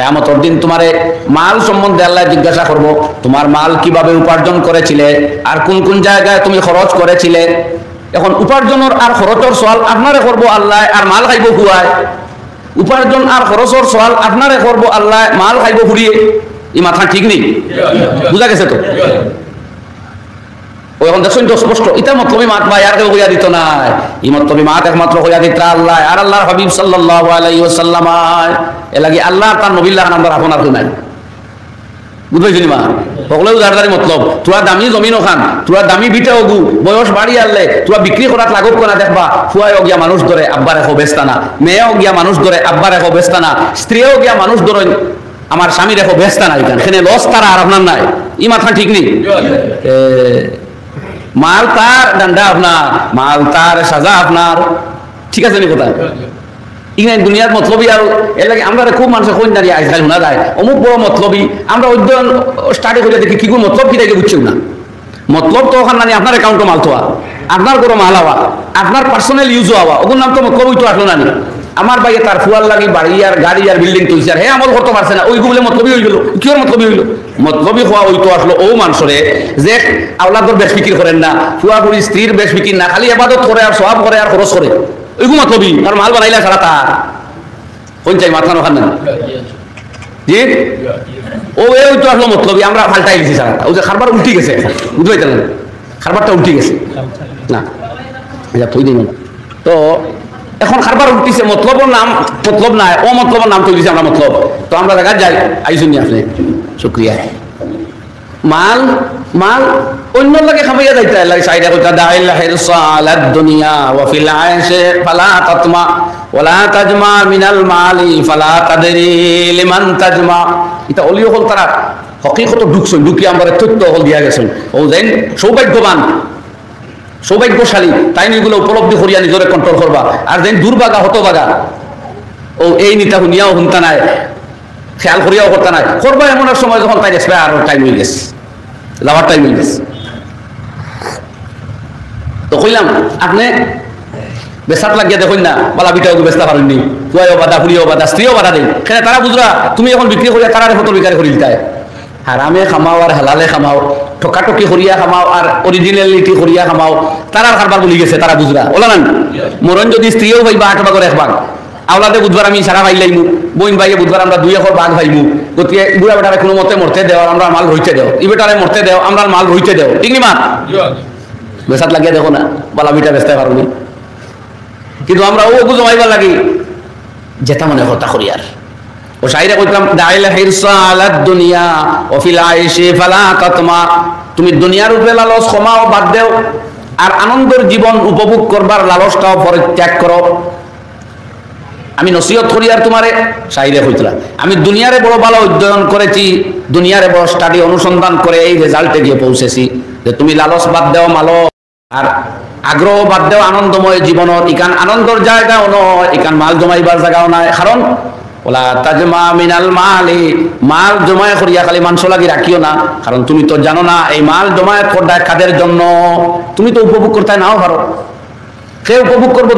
কিয়ামতের দিন তোমারে মাল সম্বন্ধে আল্লাহ জিজ্ঞাসা করব, তোমার মাল কিভাবে উপার্জন করেছিলে আর কোন কোন জায়গায় তুমি খরচ করেছিলে। এখন উপার্জনের আর খরচের সওয়াল আপনারে করব আল্লাহ, আর মাল খাইব খুয়ায়। উপার্জন আর খরচের সওয়াল আপনারে করব আল্লাহ, মাল খাইব ফুরিয়ে। এই মাথা ঠিক নেই, বুঝা গেছে তো? ও এখন দেখছেন তো স্পষ্ট, এটা মতলবি মাত ভাই আর কেউ হইয়া দিত না। এই মতলবি মাত একমাত্র হইয়া দিত আল্লাহ আর আল্লাহর হাবিব সাল্লাল্লাহু আলাইহি ওয়াসাল্লাম। এ লাগি আল্লাহ তার নবিল্লাহ নাম্বার আপনার কেউ নাই, বুঝবেন মা? সকলেও দাঁড়াদারি মতলব তোরা দামি জমিন ওখান, তোরা দামি বিটে ওগু, বয়স বাড়ি আনলে তোরা বিক্রি করার লাগব কোনা দেখবা। ফুয়াও গিয়া মানুষ ধরে আব্বার এখো বেস্তানা, মেয়েও গিয়া মানুষ ধরে আব্বার এখো বেস্তানা, স্ত্রীও গিয়া মানুষ ধরে আমার স্বামীর এখো বেস্তানা। এখানে লস তারা আর আপনার নাই, ই মাথা ঠিক নেই। মাল তার ডান্ডা আপনার, মাল তার সাজা আপনার, ঠিক আছে নি কোথায়? ইংরেজি দুনিয়ার মতলবী আর এর লাগে আমরা খুব মানুষের কোন দাঁড়িয়ে আজকাল শোনা যায় অমুক বড় মতলবী। আমরা অধ্যয়ন স্টাডি করে দেখি কি কোন মতলব কি দেখে বুঝছেও না। মতলব তো ওখানে মানে আপনার অ্যাকাউন্টে মাল তোয়া, আপনার কোনো মাল হওয়া, আপনার পার্সোনাল ইউজও হওয়া, ওগুলোর নাম তো মতলবই তো আসলো না। আমার বাইরে তার ফুয়ার লাগি বাড়ি আর গাড়ি আর বিল্ডিং তৈরি আর হ্যাঁ আমল করতে পারছে না, ওইগুলো মতলবই হয়ে গেল। কিওর মতলবই হইল? মতলবই হওয়া ওই তো আসলো ও মানুষরে যে আওলাদর বেশ ফিকির করেন না, ফুয়া ফুড়ি স্ত্রীর বেশ ফিকির না, খালি আবাদত করে আর সওয়াব করে আর খরচ করে, ওইগুলো মতলবই। আর মাল বানাইলা সারা তার কোন চাই মাথা ওখান না জি ও এই তো আসলো মতলবই। আমরা পাল্টাই গেছি সারা, ও যে খারবার উল্টি গেছে, বুঝতে পারছেন? খারবারটা উল্টি গেছে না, থই দিন তো এখন খারবার উল্টিছে। মতলবর নাম মতলব নাই, ও মতলবর নাম তৈরি আমরা মতলব। তো আমরা জায়গায় যাই আইসুনি আপনি শুক্রিয়া। মাল মাল অন্য লাগে খামাইয়া যাইতে লাগে সাইডে কইতা দাইল হিরসা আলাদ দুনিয়া ওয়া ফিল আইশি ফালা তাতমা ওয়ালা তাজমা মিনাল মালি ফালা তাদরি লিমান তাজমা। এটা অলিও হল তারা হকিকত ঢুকছেন, ঢুকি আমরা তথ্য হল দিয়া গেছেন। ও যেন সৌভাগ্যবান সৌভাগ্যশালী তাই এগুলো উপলব্ধি করিয়া নিজরে কন্ট্রোল করবা। আর যেন দুর্ভাগা হতভাগা ও এই নিতা শুনিয়াও শুনতা নাই, খেয়াল করিয়াও করতা নাই, করবা এমন এক সময় যখন তাই দেখবে আর টাইম হয়ে গেছে, যাওয়ার টাইম হয়ে গেছে। তো কইলাম আপনি বেসাত লাগিয়া দেখুন না, বালা বিটাও বেচতে পারেননি, ফুয়াইও বাধা, ফুড়িও বাধা, স্ত্রীও বাধা দেয়। সেখানে তারা বুঝরা তুমি এখন বিক্রি করিয়া তারা ফটো বিকারে করি দিতায়। হারামে খামাও আর হালালে খামাও, ঠকাটকি করিয়া খামাও আর অরিজিনালিটি করিয়া খামাও, তারা কারবার বলি গেছে, তারা বুঝরা ওলা না। মরণ যদি স্ত্রীও ভাইবা 8 ভাগের 1 ভাগ, আওলাদে বুধবার আমি সারা ভাই লাইমু, বইন ভাইয়ে বুধবার আমরা 2 একর ভাগ ভাইমু। গতিকে বুড়া বেটারে কোনো মতে মরতে দেও, আমরা মাল রইতে দেও, ই বেটারে মরতে দেও, আমরা মাল রইতে দেও, ঠিক নি মা? বেসাত লাগিয়া দেখো না, বালা বিটা বেচতে পারবি। কিন্তু আমরা ও জমাইবার লাগি যেটা মনে হতা করি। আর ও শাইরে কইতাম দাইল হিরসা আলাদ দুনিয়া ওয়া ফিল আইশি ফালা তাতমা, তুমি দুনিয়ার উপরে লালস কমাও, বাদ দেও, আর আনন্দের জীবন উপভোগ করবার লালসটাও পরিত্যাগ করো। আমি নসিহত করি আর তোমারে শাইরে কইতলা আমি দুনিয়ারে বড় ভালো অধ্যয়ন করেছি, দুনিয়ারে বড় স্টাডি অনুসন্ধান করে এই রেজাল্টে গিয়ে পৌঁছেছি যে তুমি লালস বাদ দেও, মালো আর আগ্রহ বাদ দেও আনন্দময় জীবনত। ইকান আনন্দর জায়গাও নয়, ইকান মাল জমাইবার জায়গাও নাই। কারণ ওলা তাজমা মিনাল মালি, মাল জমায় করিয়া খালি মাংস লাগি রাখিও না। কারণ তুমি তো জানো না এই মাল জমায়েত করতে কাদের জন্য, তুমি তো উপভোগ করতে নাও পারো। সে উপভোগ করবো